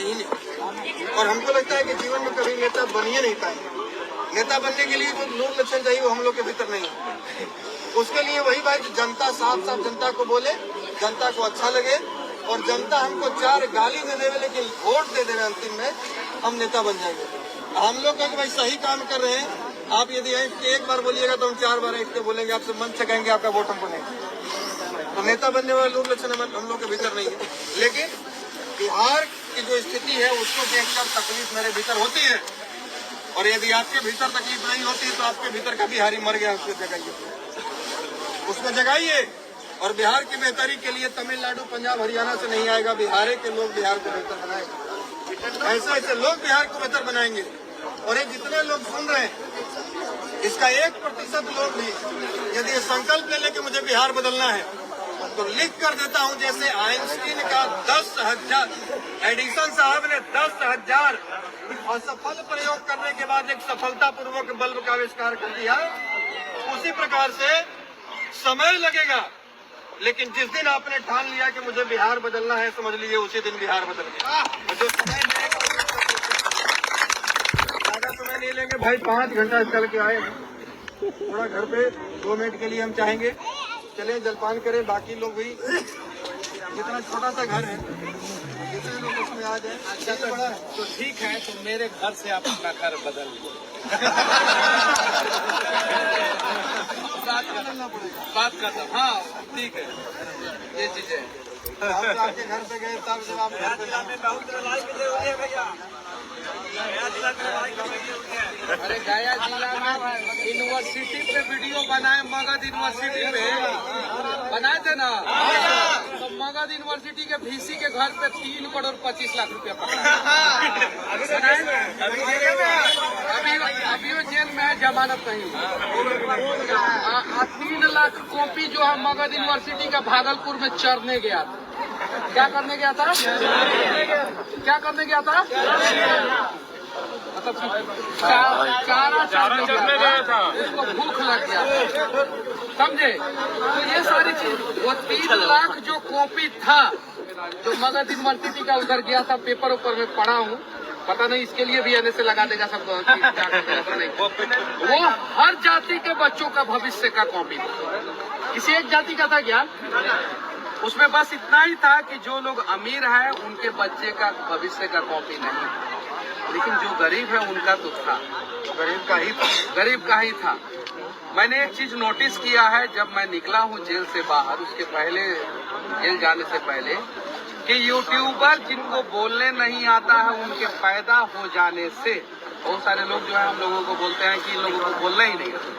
ही नहीं। और हमको लगता है कि जीवन में कभी नेता बन ही नहीं पाएंगे। नेता बनने के लिए जो नूर लक्षण चाहिए वो हम लोग के भीतर नहीं है। उसके लिए वही भाई जनता साफ साफ जनता को बोले, जनता को अच्छा लगे और जनता हमको 4 गाली दे देवे लेकिन वोट दे देवे, अंतिम में हम नेता बन जाएंगे। हम लोग का भाई सही काम कर रहे हैं। आप यदि एक बार बोलिएगा तो हम 4 बार ऐठ के बोलेंगे, आपसे मन से कहेंगे आपका वोट हमको नहीं। तो नेता बनने वाले लोग लक्षण हम लोग के भीतर नहीं है। लेकिन बिहार की जो स्थिति है उसको देखकर तकलीफ मेरे भीतर होती है। और यदि आपके भीतर तकलीफ नहीं होती तो आपके भीतर का बिहारी मर गया, उसको जगाइए। और बिहार की बेहतरी के लिए तमिलनाडु, पंजाब, हरियाणा से नहीं आएगा, बिहार के लोग बिहार को बेहतर बनाएंगे। ऐसे ऐसे लोग बिहार को बेहतर बनाएंगे। और ये जितने लोग सुन रहे हैं, इसका 1% लोग भी यदि ये संकल्प ले लेके मुझे बिहार बदलना है तो लिख कर देता हूं, जैसे आइंस्टीन का 10,000 एडिसन साहब ने 10,000 असफल प्रयोग करने के बाद एक सफलतापूर्वक बल्ब का आविष्कार कर दिया, उसी प्रकार से समय लगेगा। लेकिन जिस दिन आपने ठान लिया कि मुझे बिहार बदलना है, समझ लीजिए उसी दिन बिहार बदल गया। जो समय ज्यादा समय नहीं लेंगे भाई, 5 घंटा चल के आए हैं। थोड़ा घर पे 2 मिनट के लिए हम चाहेंगे चले जलपान करें, बाकी लोग भी जितना छोटा सा घर है जितने लोग उसमें आ जाए। अच्छा तो ठीक है, तो मेरे घर से आप अपना घर बदल लीजिए। बात करता, हाँ ठीक है, ये चीजें आपके घर पे गए तब जब आप घर पे भैया। अरे गया जिला में यूनिवर्सिटी पे वीडियो बनाए, मगध यूनिवर्सिटी पे बनाए थे ना, तो मगध यूनिवर्सिटी के VC के घर पे 3 करोड़ 25 लाख रुपया पकड़ा। अभी वो जेल में है, जमानत नहीं। 3 लाख कॉपी जो है मगध यूनिवर्सिटी का भागलपुर में चढ़ने गया था। क्या करने गया था? क्या करने गया था? मतलब चारा चढ़ने गया था, उसको भूख लग गया, समझे? तो ये सारी चीज, वो 3 लाख जो कॉपी था जो मगध यूनिवर्सिटी का उधर गया था, पेपर ऊपर में पढ़ा हूँ, पता नहीं इसके लिए भी NSA लगा देगा सबको। वो हर जाति के बच्चों का भविष्य का कॉपी था। किसी एक जाति का था क्या? उसमें बस इतना ही था कि जो लोग अमीर हैं उनके बच्चे का भविष्य का कॉपी नहीं, लेकिन जो गरीब है उनका तो था, गरीब का ही था। मैंने एक चीज नोटिस किया है, जब मैं निकला हूँ जेल से बाहर, उसके पहले जेल जाने से पहले, कि यूट्यूबर जिनको बोलने नहीं आता है उनके पैदा हो जाने से बहुत सारे लोग जो है हम लोगों को बोलते हैं कि इन लोगों को बोलना ही नहीं आता,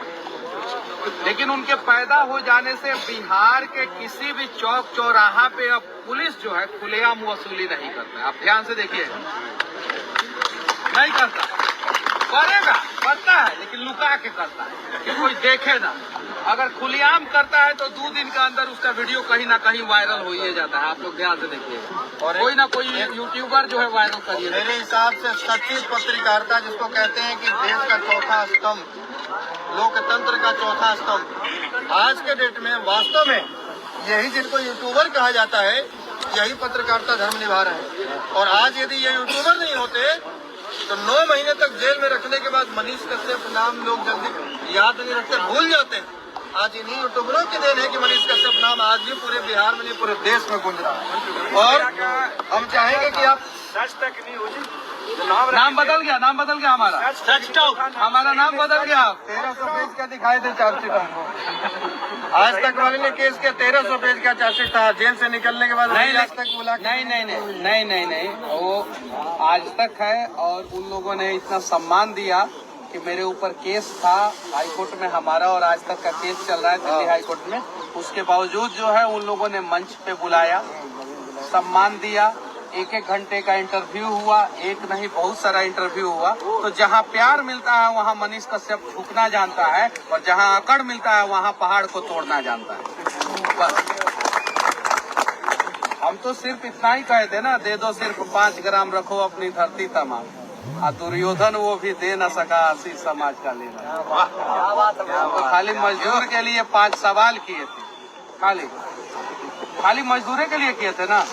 लेकिन उनके पैदा हो जाने से बिहार के किसी भी चौक चौराहा पे अब पुलिस जो है खुलेआम वसूली नहीं करता है। आप ध्यान से देखिए, नहीं करता, करेगा, करता है लेकिन लुका के करता है कि कोई देखे ना। अगर खुलेआम करता है तो 2 दिन के अंदर उसका वीडियो कहीं ना कहीं वायरल हो ही जाता है। आप लोग ध्यान से देखिएगा, और कोई ना कोई यूट्यूबर जो है वायरल करिए। मेरे हिसाब से सच्ची पत्रकारिता जिसको कहते हैं कि देश का चौथा स्तंभ, लोकतंत्र का चौथा स्तंभ, आज के डेट में वास्तव में यही जिनको यूट्यूबर कहा जाता है, यही पत्रकारिता धर्म निभा रहे हैं। और आज यदि ये यूट्यूबर नहीं होते तो 9 महीने तक जेल में रखने के बाद मनीष कश्यप नाम लोग जल्दी याद नहीं रखते, भूल जाते हैं। आज इन्हीं यूट्यूबरों की देन है कि मनीष कश्यप नाम आज भी पूरे बिहार में नहीं पूरे देश में गूंज रहा है। और हम चाहेंगे कि आप सच तक नहीं हो, नाम बदल गया, नाम बदल गया हमारा, हमारा नाम बदल गया। 1300 पेज का दिखाई दे चार्जशीट हमको। आज तक वाले ने केस किया 1300 पेज का चार्जशीट था, जेल से निकलने के बाद नहीं, आज तक बोला नहीं, वो आज तक है। और उन लोगों ने इतना सम्मान दिया कि मेरे ऊपर केस था हाईकोर्ट में हमारा, और आज तक का केस चल रहा है दिल्ली हाईकोर्ट में, उसके बावजूद जो है उन लोगों ने मंच पे बुलाया, सम्मान दिया, 1-1 घंटे का इंटरव्यू हुआ, एक नहीं बहुत सारा इंटरव्यू हुआ। तो जहां प्यार मिलता है वहां मनीष कश्यप झुकना जानता है, और जहां अकड़ मिलता है वहां पहाड़ को तोड़ना जानता है। बस हम तो सिर्फ इतना ही कहते ना, दे दो सिर्फ 5 ग्राम, रखो अपनी धरती तमाम। दुर्योधन वो भी दे न सका, आशी समाज का लेना। तो खाली मजदूर के लिए 5 सवाल किए थे, खाली मजदूरी के लिए किए थे ना।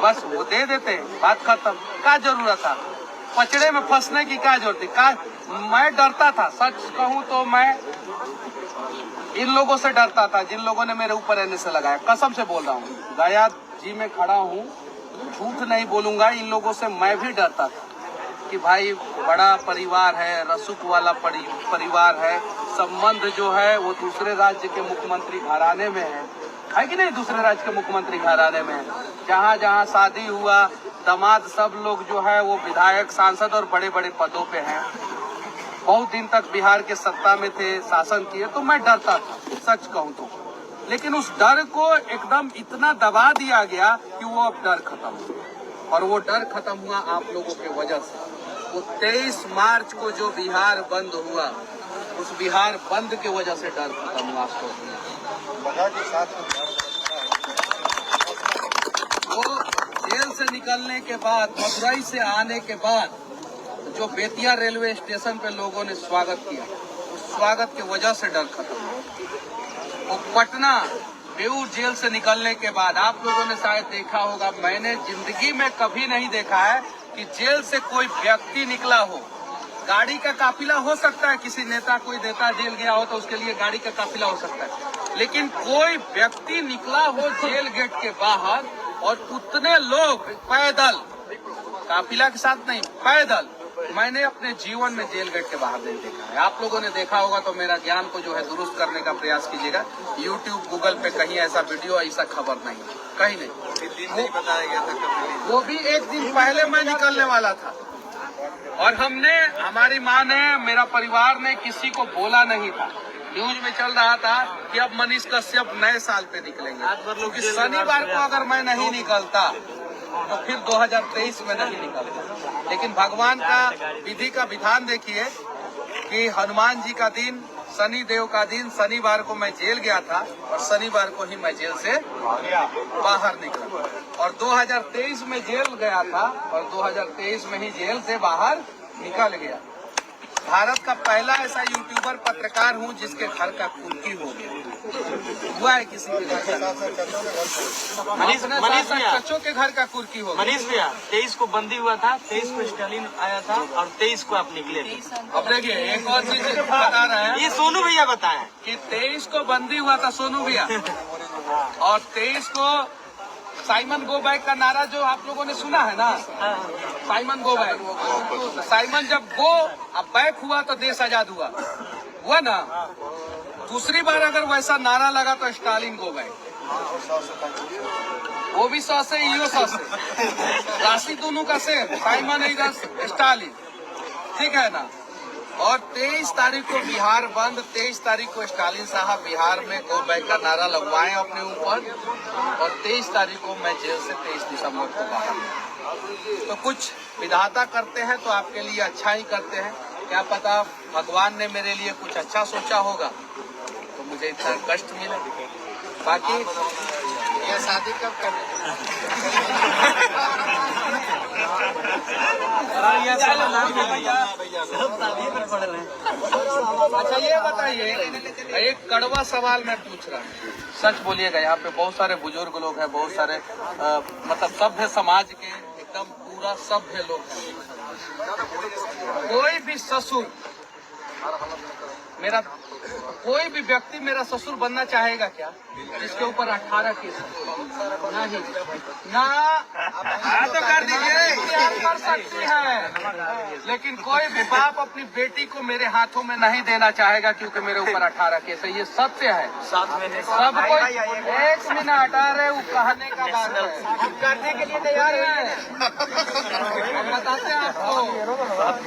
बस वो दे देते, बात खत्म। क्या जरूरत था पचड़े में फंसने की? क्या जरूरत थी? मैं डरता था, सच कहूँ तो मैं इन लोगों से डरता था जिन लोगों ने मेरे ऊपर रहने से लगाया। कसम से बोल रहा हूँ, गया जी में खड़ा हूँ, झूठ नहीं बोलूंगा। इन लोगों से मैं भी डरता था कि भाई बड़ा परिवार है, रसूख वाला परिवार है, संबंध जो है वो दूसरे राज्य के मुख्यमंत्री घराने में है कि नहीं? दूसरे राज्य के मुख्यमंत्री घराने में है। जहाँ जहाँ शादी हुआ, दामाद सब लोग जो है वो विधायक, सांसद और बड़े बड़े पदों पे हैं। बहुत दिन तक बिहार के सत्ता में थे, शासन किए, तो मैं डरता था, सच कहूँ तो। लेकिन उस डर को एकदम इतना दबा दिया गया कि वो अब डर खत्म हुआ। और वो डर खत्म हुआ आप लोगों की वजह से। वो 23 मार्च को जो बिहार बंद हुआ, उस बिहार बंद की वजह से डर खत्म हुआ। वो जेल से निकलने के बाद, मदुरई से आने के बाद जो बेतिया रेलवे स्टेशन पे लोगों ने स्वागत किया, उस स्वागत की वजह से डर खत्म हुआ। वो पटना बेऊर जेल से निकलने के बाद आप लोगों ने शायद देखा होगा, मैंने जिंदगी में कभी नहीं देखा है कि जेल से कोई व्यक्ति निकला हो। गाड़ी का काफिला हो सकता है, किसी नेता कोई नेता जेल गया हो तो उसके लिए गाड़ी का काफिला हो सकता है, लेकिन कोई व्यक्ति निकला हो जेल गेट के बाहर और उतने लोग पैदल, काफिला के साथ नहीं, पैदल, मैंने अपने जीवन में जेल गेट के बाहर नहीं देखा है। आप लोगों ने देखा होगा तो मेरा ज्ञान को जो है दुरुस्त करने का प्रयास कीजिएगा। यूट्यूब, गूगल पे कहीं ऐसा वीडियो, ऐसा खबर नहीं, कहीं नहीं। बताया गया था वो भी एक दिन पहले मैं निकलने वाला था और हमने, हमारी माँ ने, मेरा परिवार ने किसी को बोला नहीं था। न्यूज में चल रहा था कि अब मनीष कश्यप नए साल पे निकलेंगे, क्योंकि शनिवार को अगर मैं नहीं निकलता तो फिर 2023 में नहीं निकलता। लेकिन भगवान का विधि का विधान देखिए कि हनुमान जी का दिन, शनि देव का दिन, शनिवार को मैं जेल गया था और शनिवार को ही मैं जेल से बाहर निकला और 2023 में जेल गया था और 2023 में ही जेल से बाहर निकल गया। भारत का पहला ऐसा यूट्यूबर पत्रकार हूं जिसके घर का कुर्की हो गया। हुआ है किसी के घर का? मनीष बच्चों के घर का कुर्की हो गया। मनीष भैया 23 को बंदी हुआ था, 23 को स्टालिन आया था और 23 को आप निकले थे। अब देखिए एक और चीज बता रहे हैं, ये सोनू भैया बताए कि 23 को बंदी हुआ था सोनू भैया और 23 को साइमन गो बैक का नारा जो आप लोगों ने सुना है ना, साइमन गो बैक, तो साइमन जब गो अब बैक हुआ तो देश आजाद हुआ ना। दूसरी बार अगर वैसा नारा लगा तो स्टालिन गो बैक, वो भी 100 से, यो 100 से, राशि दोनों का सेम, साइमन स्टालिन, ठीक है ना। और 23 तारीख को बिहार बंद, 23 तारीख को स्टालिन साहब बिहार में गो बैक का नारा लगवाएं अपने ऊपर और 23 तारीख को मैं जेल से 23 दिसंबर को बाहर। तो कुछ विधाता करते हैं तो आपके लिए अच्छा ही करते हैं, क्या पता भगवान ने मेरे लिए कुछ अच्छा सोचा होगा तो मुझे इतना कष्ट मिले। बाकी ये शादी कब कर अच्छा ये बताइए, एक कड़वा सवाल मैं पूछ रहा हूँ, सच बोलिएगा। यहाँ पे बहुत सारे बुजुर्ग लोग हैं, बहुत सारे मतलब सभ्य समाज के एकदम पूरा सभ्य लोग हैं। कोई भी ससुर मेरा, कोई भी व्यक्ति मेरा ससुर बनना चाहेगा क्या जिसके ऊपर 18 केस नहीं ना? तो कर दीजिए, आप कर सकती हैं, लेकिन कोई भी बाप अपनी बेटी को मेरे हाथों में नहीं देना चाहेगा क्योंकि मेरे ऊपर 18 केस है। ये सत्य है। सब कोई 1 मिनट आ रहे वो कहने का बात है, करने के लिए तैयार है। हम बताते हैं आपको,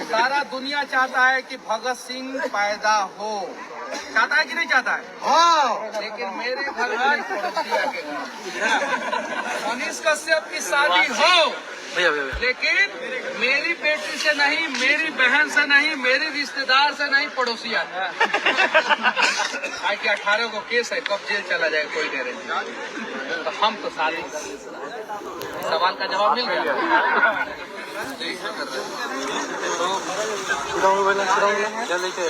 सारा दुनिया चाहता है कि भगत सिंह पैदा हो, चाहता है कि नहीं चाहता है? हाँ। लेकिन मेरे घर में पड़ोसिया के घर मनीष कश्यप की शादी हो, लेकिन मेरी बेटी से नहीं, मेरी बहन से नहीं, मेरी रिश्तेदार से नहीं, पड़ोसिया। आज के 18 को केस है, कब जेल चला जाए कोई गारंटी। तो हम तो शादी सवाल का जवाब मिल गया। क्या लेके